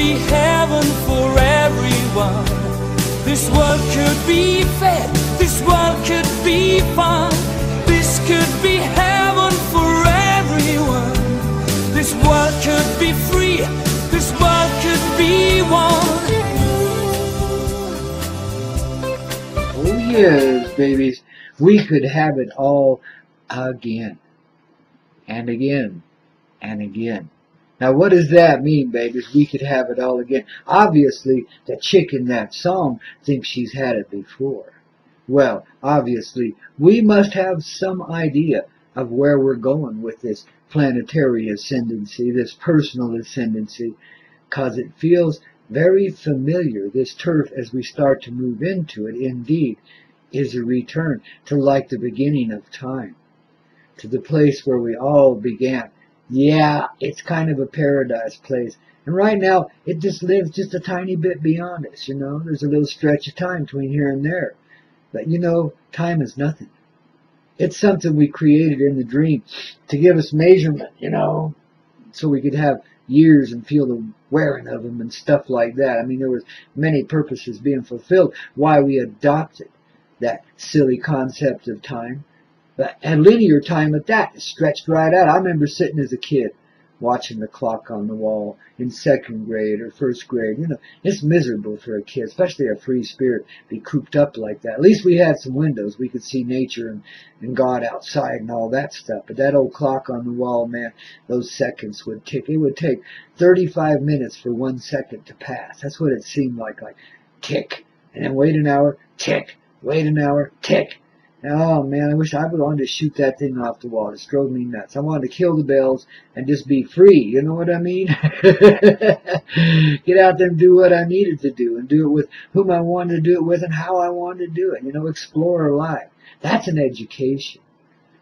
be heaven for everyone. This world could be fair, this world could be fun. This could be heaven for everyone. This world could be free, this world could be one. Oh yes, babies, we could have it all again, and again, and again. Now what does that mean, babies? We could have it all again. Obviously, the chick in that song thinks she's had it before. Well, obviously, we must have some idea of where we're going with this planetary ascendancy, this personal ascendancy, because it feels very familiar. This turf, as we start to move into it, indeed, is a return to like the beginning of time, to the place where we all began. Yeah, it's kind of a paradise place. And right now, it just lives just a tiny bit beyond us, you know. There's a little stretch of time between here and there. But, you know, time is nothing. It's something we created in the dream to give us measurement, you know, so we could have years and feel the wearing of them and stuff like that. I mean, there was many purposes being fulfilled why we adopted that silly concept of time. And linear time at that is stretched right out. I remember sitting as a kid watching the clock on the wall in second grade or first grade. You know, it's miserable for a kid, especially a free spirit, be cooped up like that. At least we had some windows. We could see nature and God outside and all that stuff. But that old clock on the wall, man, those seconds would tick. It would take 35 minutes for 1 second to pass. That's what it seemed like tick. And then wait an hour, tick. Wait an hour, tick. Oh man, I wish I wanted to shoot that thing off the wall. It drove me nuts. I wanted to kill the bells and just be free. You know what I mean? Get out there and do what I needed to do, and do it with whom I wanted to do it with and how I wanted to do it. You know, explore life. That's an education.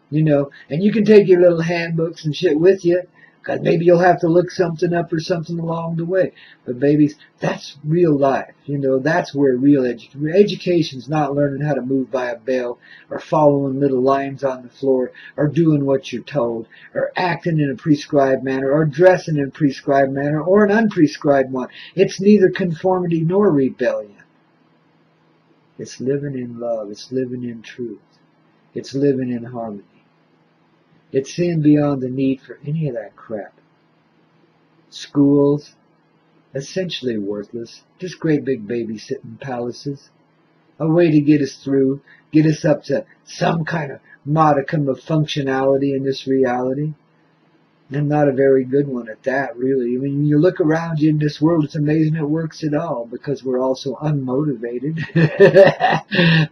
You know, and you can take your little handbooks and shit with you, because maybe you'll have to look something up or something along the way. But babies, that's real life. You know, that's where real education's not learning how to move by a bell, or following little lines on the floor, or doing what you're told, or acting in a prescribed manner, or dressing in a prescribed manner, or an unprescribed one. It's neither conformity nor rebellion. It's living in love. It's living in truth. It's living in harmony. It's seeing beyond the need for any of that crap. Schools, essentially worthless, just great big babysitting palaces. A way to get us through, get us up to some kind of modicum of functionality in this reality. And not a very good one at that, really. I mean, when you look around you in this world, it's amazing it works at all, because we're all so unmotivated.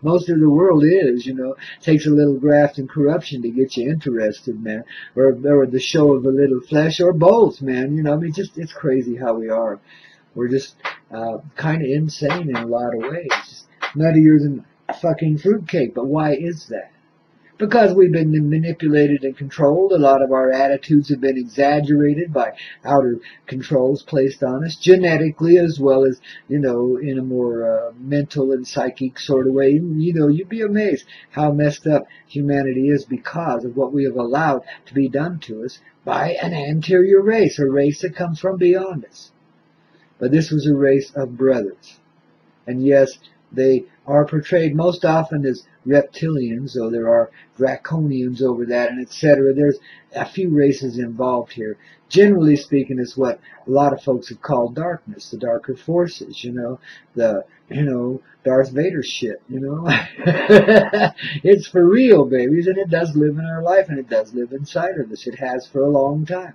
Most of the world is, you know. It takes a little graft and corruption to get you interested, man. Or the show of a little flesh, or both, man. You know, I mean, it's crazy how we are. We're just kind of insane in a lot of ways. Just nuttier than fucking fruitcake. But why is that? Because we've been manipulated and controlled. A lot of our attitudes have been exaggerated by outer controls placed on us, genetically as well as, you know, in a more mental and psychic sort of way. You know, you'd be amazed how messed up humanity is because of what we have allowed to be done to us by an anterior race, a race that comes from beyond us. But this was a race of brothers. And yes, they are portrayed most often as reptilians, though there are draconians over that, and etc. There's a few races involved here. Generally speaking, it's what a lot of folks have called darkness, the darker forces, you know, Darth Vader shit, you know. It's for real, babies, and it does live in our life, and it does live inside of us. It has for a long time.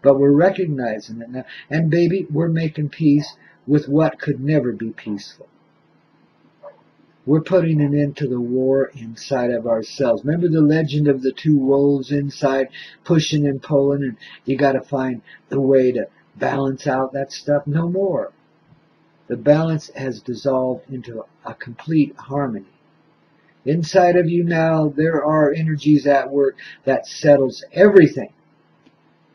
But we're recognizing it now. And baby, we're making peace with what could never be peaceful. We're putting an end to the war inside of ourselves. Remember the legend of the two wolves inside, pushing and pulling, and you got to find the way to balance out that stuff? No more. The balance has dissolved into a complete harmony. Inside of you now, there are energies at work that settles everything.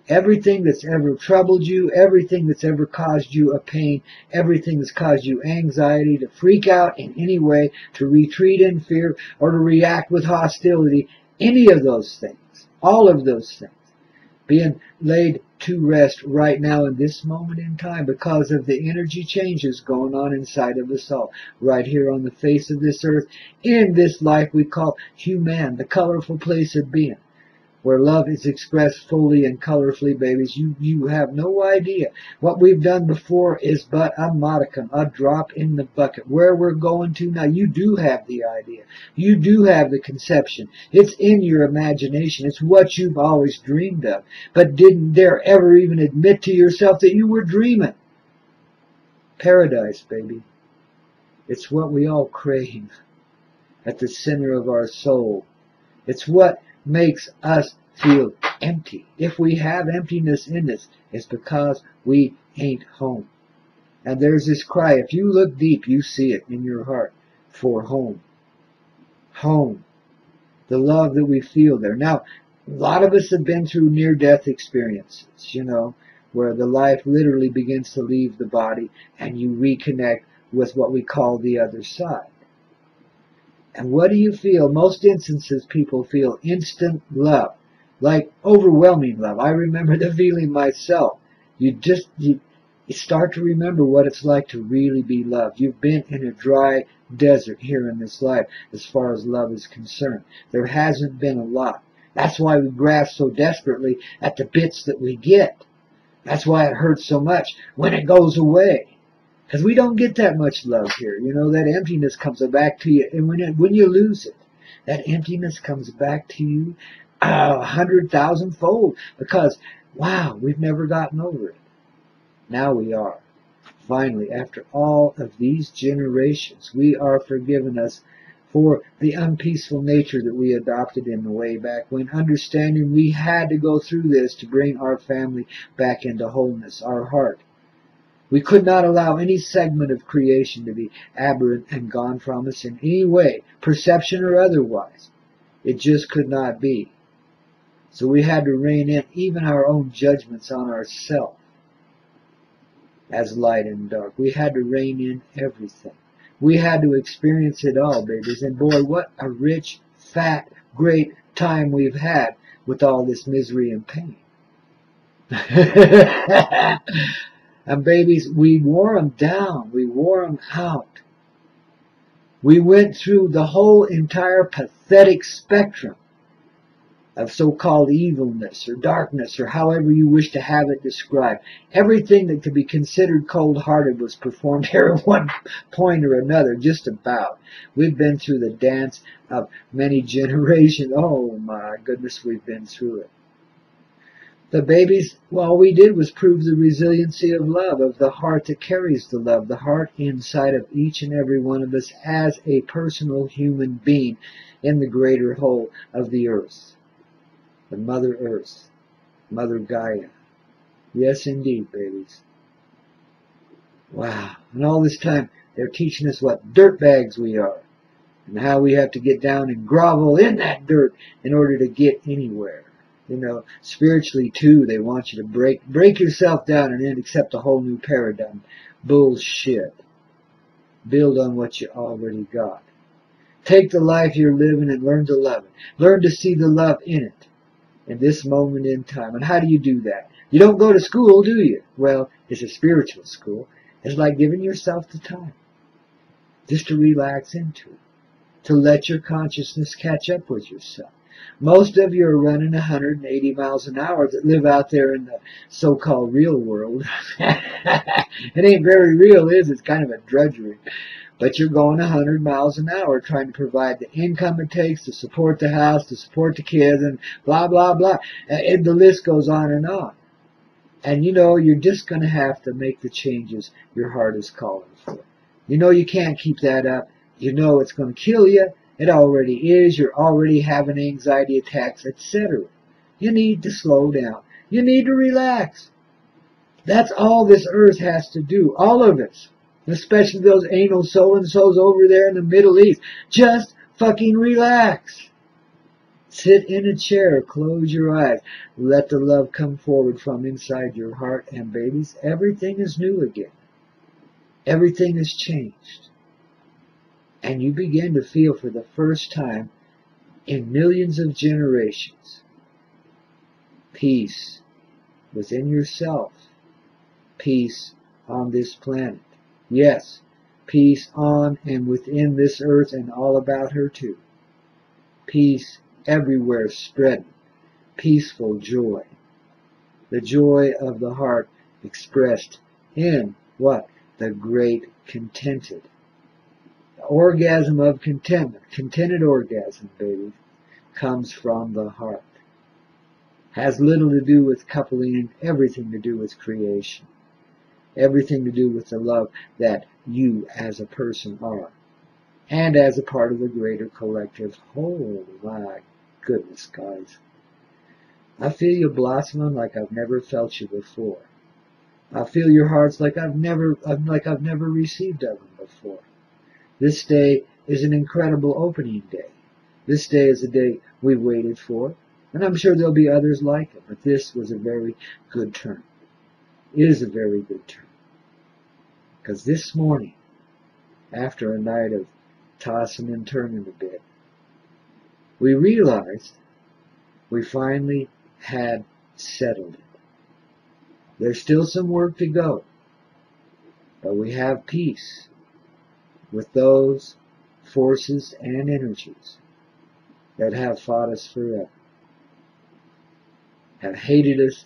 Everything that's ever troubled you, everything that's ever caused you a pain, everything that's caused you anxiety, to freak out in any way, to retreat in fear, or to react with hostility, any of those things, all of those things, being laid to rest right now in this moment in time because of the energy changes going on inside of us all, right here on the face of this earth, in this life we call human, the colorful place of being, where love is expressed fully and colorfully, babies. You have no idea. What we've done before is but a modicum, a drop in the bucket. Where we're going to now, you do have the idea. You do have the conception. It's in your imagination. It's what you've always dreamed of, but didn't dare ever even admit to yourself that you were dreaming. Paradise, baby. It's what we all crave at the center of our soul. It's what makes us feel empty. If we have emptiness in us, it's because we ain't home. And there's this cry, if you look deep, you see it in your heart, for home. Home. The love that we feel there. Now, a lot of us have been through near-death experiences, where the life literally begins to leave the body and you reconnect with what we call the other side. And what do you feel? Most instances people feel instant love, like overwhelming love. I remember the feeling myself. You start to remember what it's like to really be loved. You've been in a dry desert here in this life as far as love is concerned. There hasn't been a lot. That's why we grasp so desperately at the bits that we get. That's why it hurts so much when it goes away. Because we don't get that much love here. That emptiness comes back to you. And when you lose it, that emptiness comes back to you 100,000-fold. Because, wow, we've never gotten over it. Now we are. Finally, after all of these generations, we are forgiven us for the unpeaceful nature that we adopted in the way back when, understanding we had to go through this to bring our family back into wholeness, our heart. We could not allow any segment of creation to be aberrant and gone from us in any way, perception or otherwise. It just could not be. So we had to rein in even our own judgments on ourselves as light and dark. We had to rein in everything. We had to experience it all, babies. And boy, what a rich, fat, great time we've had with all this misery and pain. And babies, we wore them down. We wore them out. We went through the whole entire pathetic spectrum of so-called evilness or darkness or however you wish to have it described. Everything that could be considered cold-hearted was performed here at one point or another, just about. We've been through the dance of many generations. Oh my goodness, we've been through it. The babies, all we did was prove the resiliency of love, of the heart that carries the love, the heart inside of each and every one of us as a personal human being in the greater whole of the earth. The Mother Earth, Mother Gaia. Yes, indeed, babies. Wow. And all this time, they're teaching us what dirtbags we are and how we have to get down and grovel in that dirt in order to get anywhere. Spiritually, too, they want you to break yourself down and then accept a whole new paradigm. Bullshit. Build on what you already got. Take the life you're living and learn to love it. Learn to see the love in it, in this moment in time. And how do you do that? You don't go to school, do you? Well, it's a spiritual school. It's like giving yourself the time just to relax into it, to let your consciousness catch up with yourself. Most of you are running 180 miles an hour that live out there in the so-called real world. It ain't very real, is it? It's kind of a drudgery. But you're going 100 miles an hour trying to provide the income it takes to support the house, to support the kids, and blah, blah, blah. And the list goes on and on. And you're just going to have to make the changes your heart is calling for. You can't keep that up. It's going to kill you. It already is. You're already having anxiety attacks, etc. You need to slow down. You need to relax. That's all this earth has to do. All of us. Especially those anal so-and-sos over there in the Middle East. Just fucking relax. Sit in a chair. Close your eyes. Let the love come forward from inside your heart. And babies, everything is new again. Everything has changed. And you begin to feel for the first time in millions of generations peace, within yourself, peace on this planet. Yes, peace on and within this earth and all about her too. Peace everywhere spreading. Peaceful joy. The joy of the heart expressed in what? The great contented. The orgasm of contentment, contented orgasm, baby, comes from the heart. Has little to do with coupling and everything to do with creation. Everything to do with the love that you as a person are. And as a part of the greater collective whole. My goodness, guys. I feel you blossoming like I've never felt you before. I feel your hearts like I've never received of them before. This day is an incredible opening day. This day is a day we've waited for, and I'm sure there'll be others like it, but this was a very good turn. It is a very good turn. Because this morning, after a night of tossing and turning a bit, we realized we finally had settled it. There's still some work to go, but we have peace with those forces and energies that have fought us forever, have hated us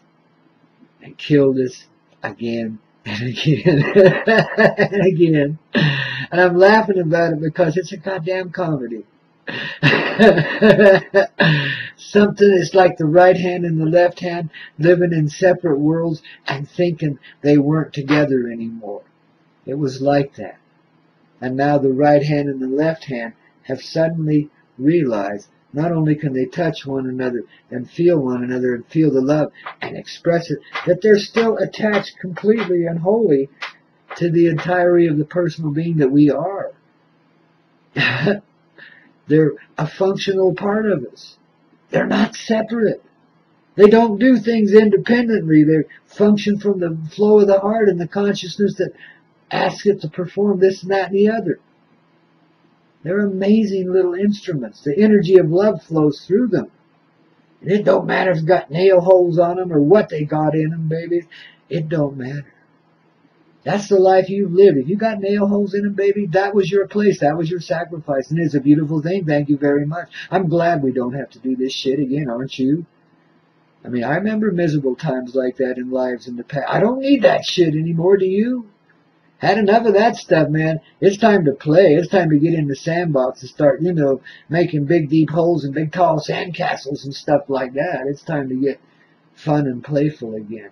and killed us again and again and again. And I'm laughing about it because it's a goddamn comedy. Something is like the right hand and the left hand living in separate worlds and thinking they weren't together anymore. It was like that. And now the right hand and the left hand have suddenly realized not only can they touch one another and feel the love and express it, that they're still attached completely and wholly to the entirety of the personal being that we are. They're a functional part of us. They're not separate. They don't do things independently. They function from the flow of the heart and the consciousness that asks it to perform this and that and the other. They're amazing little instruments. The energy of love flows through them. And it don't matter if it's got nail holes on them or what they got in them, baby. It don't matter. That's the life you've lived. If you got nail holes in them, baby, that was your place. That was your sacrifice. And it's a beautiful thing. Thank you very much. I'm glad we don't have to do this shit again, aren't you? I mean, I remember miserable times like that in lives in the past. I don't need that shit anymore, do you? Had enough of that stuff, man. It's time to play. It's time to get in the sandbox and start, making big, deep holes and big, tall sandcastles and stuff like that. It's time to get fun and playful again.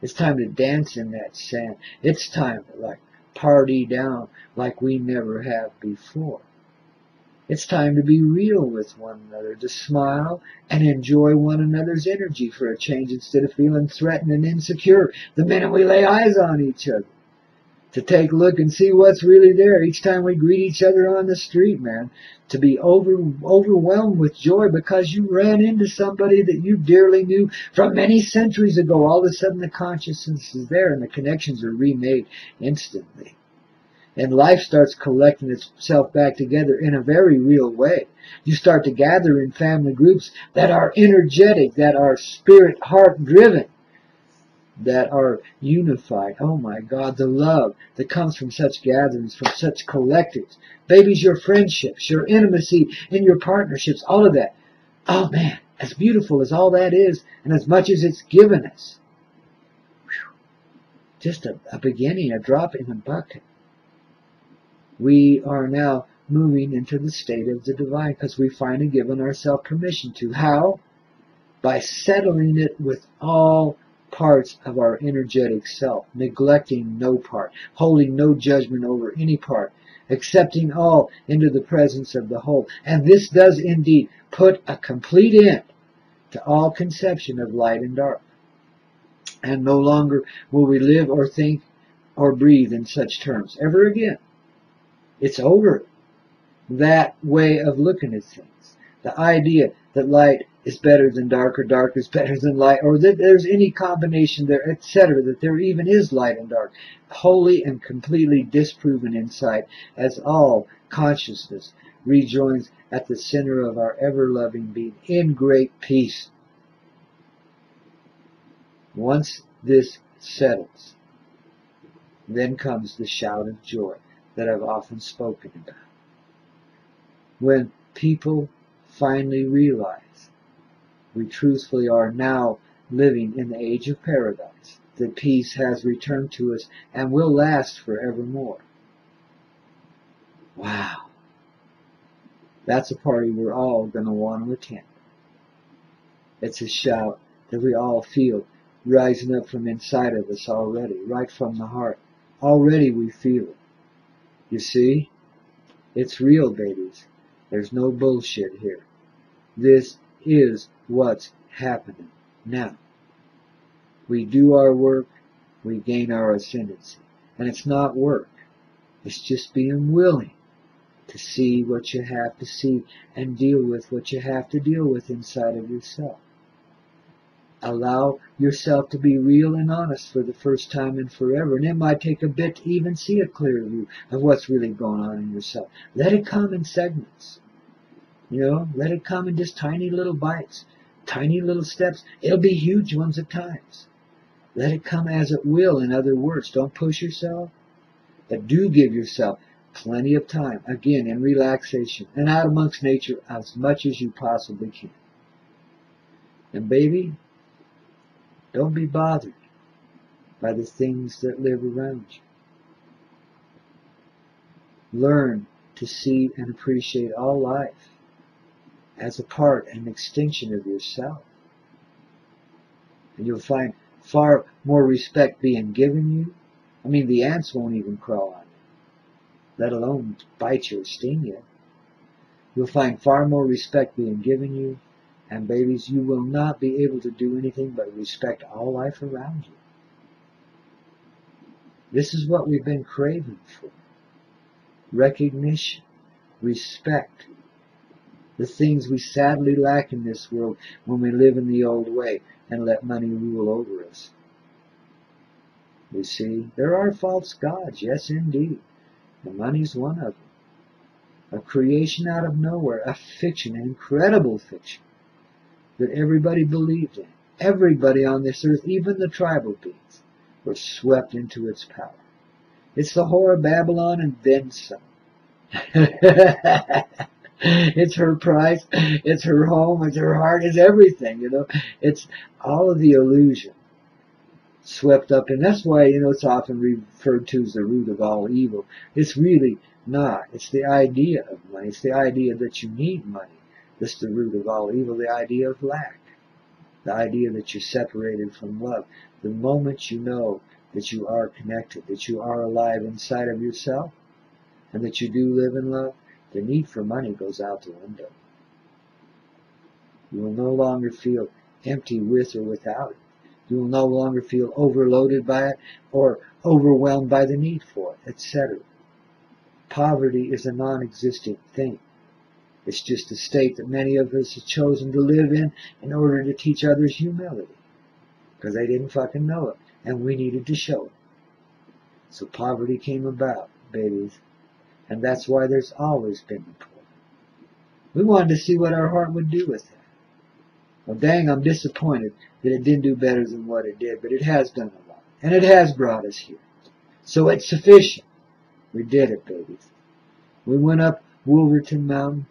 It's time to dance in that sand. It's time to, party down like we never have before. It's time to be real with one another, to smile and enjoy one another's energy for a change instead of feeling threatened and insecure the minute we lay eyes on each other. To take a look and see what's really there each time we greet each other on the street, man. To be overwhelmed with joy because you ran into somebody that you dearly knew from many centuries ago. All of a sudden the consciousness is there and the connections are remade instantly. And life starts collecting itself back together in a very real way. You start to gather in family groups that are energetic, that are spirit, heart driven, that are unified. Oh my God, the love that comes from such gatherings, from such collectives. Babies, your friendships, your intimacy in your partnerships, all of that. Oh man, as beautiful as all that is, and as much as it's given us. Whew. Just a beginning, a drop in the bucket. We are now moving into the state of the divine because we've finally given ourselves permission to. How? By settling it with all parts of our energetic self, neglecting no part, holding no judgment over any part, accepting all into the presence of the whole. And this does indeed put a complete end to all conception of light and dark. And no longer will we live or think or breathe in such terms ever again. It's over. That way of looking at things. The idea that light is better than dark, or dark is better than light, or that there's any combination there, etc., that there even is light and dark, wholly and completely disproven in sight, as all consciousness rejoins at the center of our ever-loving being in great peace. Once this settles, then comes the shout of joy that I've often spoken about. When people finally realize we truthfully are now living in the age of paradise, that peace has returned to us and will last forevermore. Wow. That's a party we're all going to want to attend. It's a shout that we all feel rising up from inside of us already, right from the heart. Already we feel it. You see? It's real, babies. There's no bullshit here. This is what's happening now. We do our work, we gain our ascendancy. And it's not work. It's just being willing to see what you have to see and deal with what you have to deal with inside of yourself. Allow yourself to be real and honest for the first time in forever. And it might take a bit to even see a clear view of what's really going on in yourself. Let it come in segments. Let it come in just tiny little bites, tiny little steps. It'll be huge ones at times. Let it come as it will. In other words, don't push yourself, but do give yourself plenty of time, again, in relaxation and out amongst nature as much as you possibly can. And baby, don't be bothered by the things that live around you. Learn to see and appreciate all life as a part and extension of yourself. And you'll find far more respect being given you. I mean, the ants won't even crawl on you, let alone bite you or sting you. You'll find far more respect being given you. And babies, you will not be able to do anything but respect all life around you. This is what we've been craving for. Recognition, respect. The things we sadly lack in this world when we live in the old way and let money rule over us. You see, there are false gods, yes indeed. And money's one of them. A creation out of nowhere, a fiction, an incredible fiction that everybody believed in. Everybody on this earth, even the tribal beings, were swept into its power. It's the whore of Babylon and then some. It's her price, it's her home, it's her heart, it's everything, It's all of the illusion swept up. And that's why, it's often referred to as the root of all evil. It's really not. It's the idea of money. It's the idea that you need money. That's the root of all evil, the idea of lack. The idea that you're separated from love. The moment you know that you are connected, that you are alive inside of yourself, and that you do live in love, the need for money goes out the window. You will no longer feel empty with or without it. You will no longer feel overloaded by it or overwhelmed by the need for it, etc. Poverty is a non-existent thing. It's just a state that many of us have chosen to live in order to teach others humility. Because they didn't fucking know it. And we needed to show it. So poverty came about, babies. And that's why there's always been the poor. We wanted to see what our heart would do with that. Well, dang, I'm disappointed that it didn't do better than what it did. But it has done a lot. And it has brought us here. So it's sufficient. We did it, babies. We went up Wolverton Mountain.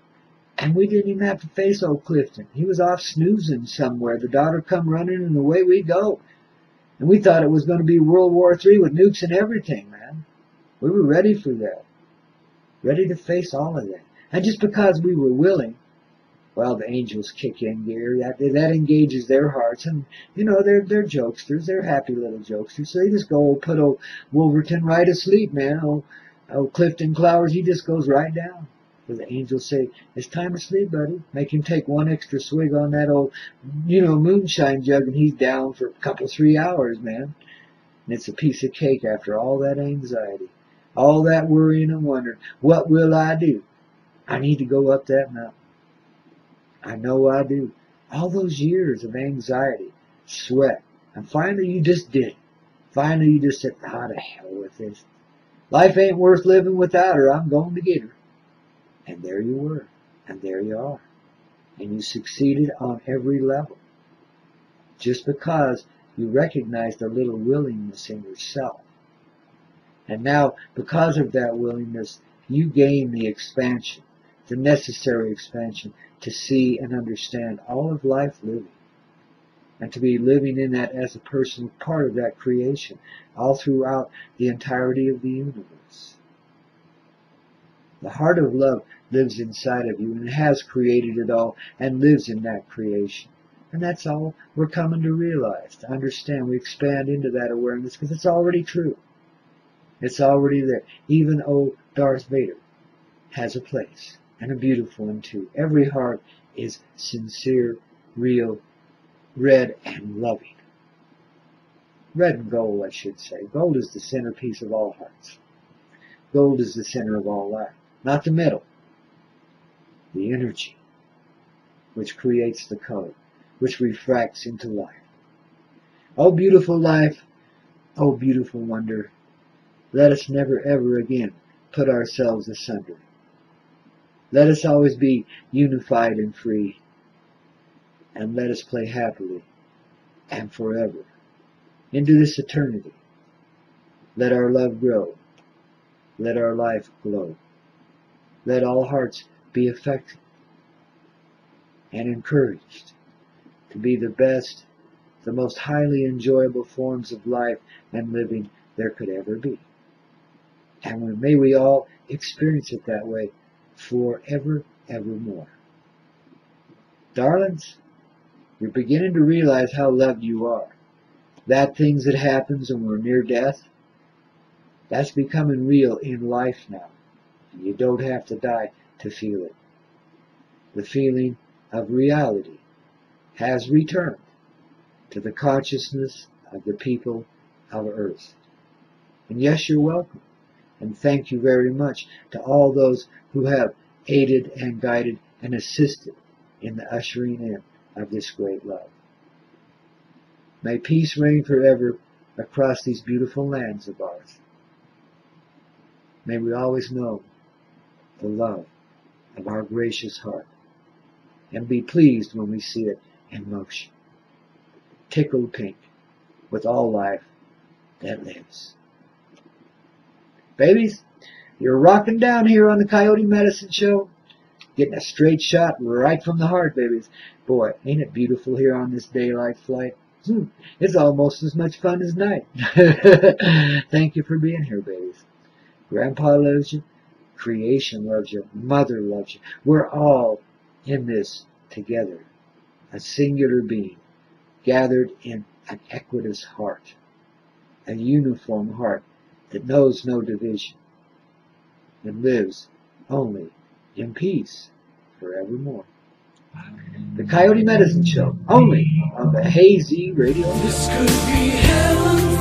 And we didn't even have to face old Clifton. He was off snoozing somewhere. The daughter come running, and away we go. And we thought it was going to be World War III with nukes and everything, man. We were ready for that. Ready to face all of that. And just because we were willing, well, the angels kick in gear. That engages their hearts. And, they're jokesters. They're happy little jokesters. So they just go put old Wolverton right asleep, man. Old Clifton Clowers, he just goes right down. The angels say, it's time to sleep, buddy. Make him take one extra swig on that old, moonshine jug, and he's down for a couple, 3 hours, man. And it's a piece of cake after all that anxiety, all that worrying and wondering. What will I do? I need to go up that mountain. I know I do. All those years of anxiety, sweat, and finally you just did it. Finally you just said, to hell with this. Life ain't worth living without her. I'm going to get her. And there you were, and there you are. And you succeeded on every level. Just because You recognized a little willingness in yourself. And now, because of that willingness, you gain the expansion, the necessary expansion to see and understand all of life living. And to be living in that as a personal part of that creation, all throughout the entirety of the universe. The heart of love lives inside of you and has created it all and lives in that creation. And that's all we're coming to realize, to understand. We expand into that awareness because it's already true. It's already there. Even old Darth Vader has a place, and a beautiful one too. Every heart is sincere, real, red and loving. Red and gold, I should say. Gold is the centerpiece of all hearts. Gold is the center of all life. Not the metal. The energy, which creates the color, which refracts into life. Oh, beautiful life. Oh, beautiful wonder. Let us never ever again put ourselves asunder. Let us always be unified and free. And let us play happily and forever into this eternity. Let our love grow. Let our life glow. Let all hearts be affected and encouraged to be the best, the most highly enjoyable forms of life and living there could ever be. And may we all experience it that way forever, evermore. Darlings, you're beginning to realize how loved you are. That things that happens when we're near death, that's becoming real in life now. You don't have to die to feel it. The feeling of reality has returned to the consciousness of the people of Earth. And yes, you're welcome. And thank you very much to all those who have aided and guided and assisted in the ushering in of this great love. May peace reign forever across these beautiful lands of ours. May we always know the love of our gracious heart and be pleased when we see it in motion, tickled pink with all life that lives. Babies, you're rocking down here on the Coyote Medicine Show, getting a straight shot right from the heart, babies. Boy, ain't it beautiful here on this daylight flight? It's almost as much fun as night. Thank you for being here, babies. Grandpa loves you. Creation loves you. Mother loves you. We're all in this together. A singular being gathered in an equitous heart. A uniform heart that knows no division and lives only in peace forevermore. The Coyote Medicine Show, only on the Hazy Radio Show. This could be heaven